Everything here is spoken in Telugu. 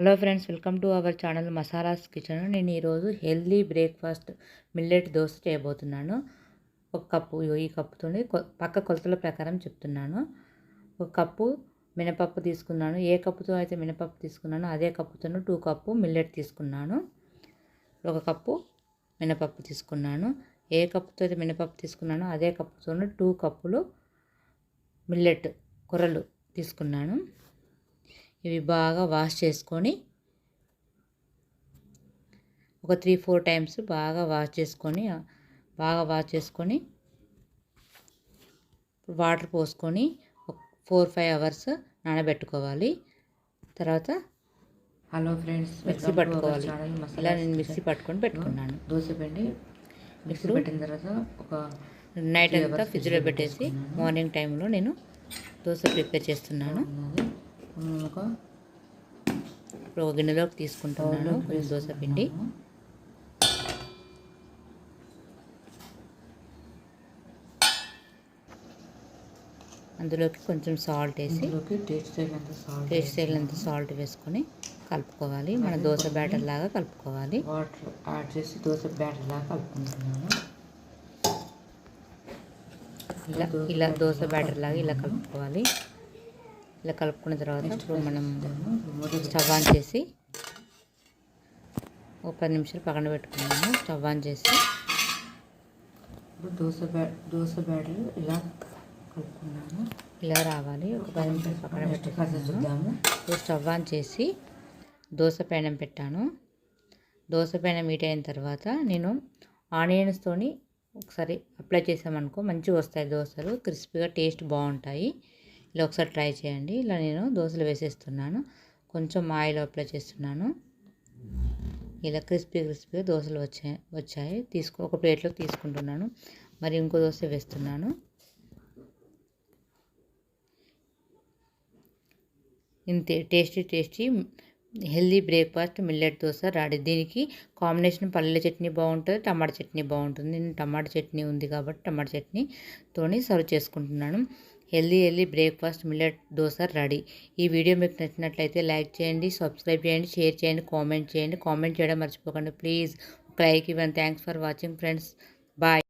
Hello friends, welcome to our channel Masalas Kitchen. నేను ఈరోజు హెల్దీ బ్రేక్ఫాస్ట్ మిల్లెట్ దోశ చేయబోతున్నాను. ఒక కప్పు, ఈ కప్పుతో పక్క కొలతల ప్రకారం చెప్తున్నాను. ఒక కప్పు మినపప్పు తీసుకున్నాను. ఏ కప్పుతో అయితే మినపప్పు తీసుకున్నానో అదే కప్పుతో 2 కప్పు మిల్లెట్ తీసుకున్నాను. ఒక కప్పు మినపప్పు తీసుకున్నాను. ఏ కప్పుతో అయితే మినపప్పు తీసుకున్నానో అదే కప్పుతో 2 కప్పులు మిల్లెట్ కొర్రలు తీసుకున్నాను. ఇవి బాగా వాష్ చేసుకొని ఒక 3-4 టైమ్స్ బాగా వాష్ చేసుకొని వాటర్ పోసుకొని 4-5 అవర్స్ నానబెట్టుకోవాలి. తర్వాత హలో ఫ్రెండ్స్, మిక్సీ పట్టుకోవాలి. ఇలా నేను మిక్సీ పట్టుకొని పెట్టుకున్నాను. దోశ పిండి మిక్సీ పెట్టిన తర్వాత ఒక నైట్ అంతా ఫ్రిడ్జ్లో పెట్టేసి మార్నింగ్ టైంలో నేను దోశ ప్రిపేర్ చేస్తున్నాను. ఇప్పుడు ఒక గిన్నెలోకి తీసుకుంటున్నాను కొంచెం దోశ పిండి. అందులోకి కొంచెం సాల్ట్ వేసి టేస్ట్ తగినంత సాల్ట్ వేసుకొని కలుపుకోవాలి. మన దోశ బ్యాటర్ లాగా కలుపుకోవాలి. వాటర్ యాడ్ చేసి దోశ బ్యాటర్ లాగా కలుపుకుంటున్నాను. ఇలా దోశ బ్యాటర్ లాగా ఇలా కలుపుకోవాలి. ఇలా కలుపుకున్న తర్వాత ఇప్పుడు మనం స్టవ్ ఆన్ చేసి ఒక 10 నిమిషాలు పక్కన పెట్టుకున్నాము. స్టవ్ ఆన్ చేసి ఇప్పుడు దోశ బ్యాటర్ ఇలా కలుపుకున్నాము. ఇలా రావాలి. ఒక 10 నిమిషాలు పక్కన పెట్టుకున్నాము. ఇప్పుడు స్టవ్ ఆన్ చేసి దోశ పెనం పెట్టాను. దోశ పెనం హీట్ అయిన తర్వాత నేను ఆనియన్స్తోని ఒకసారి అప్లై చేసామనుకో మంచిగా వస్తాయి దోశలు, క్రిస్పీగా టేస్ట్ బాగుంటాయి. ఇలా ఒకసారి ట్రై చేయండి. ఇలా నేను దోశలు వేసేస్తున్నాను. కొంచెం ఆయిల్ అప్లై చేస్తున్నాను. ఇలా క్రిస్పీగా దోశలు వచ్చాయి. ఒక ప్లేట్లోకి తీసుకుంటున్నాను. మరి ఇంకో దోశ వేస్తున్నాను. ఇంతే, tasty healthy breakfast millet dosa ready. దీనికి కాంబినేషన్ పల్లెల చట్నీ బాగుంటుంది, టమాటా చట్నీ బాగుంటుంది. నేను టమాటా చట్నీ ఉంది కాబట్టి టమాటా చట్నీతోని సర్వ్ చేసుకుంటున్నాను. Healthy breakfast millet dosa ready. ఈ వీడియో మీకు నచ్చినట్లయితే లైక్ చేయండి, సబ్స్క్రైబ్ చేయండి, షేర్ చేయండి, కామెంట్ చేయండి. కామెంట్ చేయడం మర్చిపోకండి ప్లీజ్. ఒక లైక్ ఇవ్వండి. Thanks for watching friends. Bye.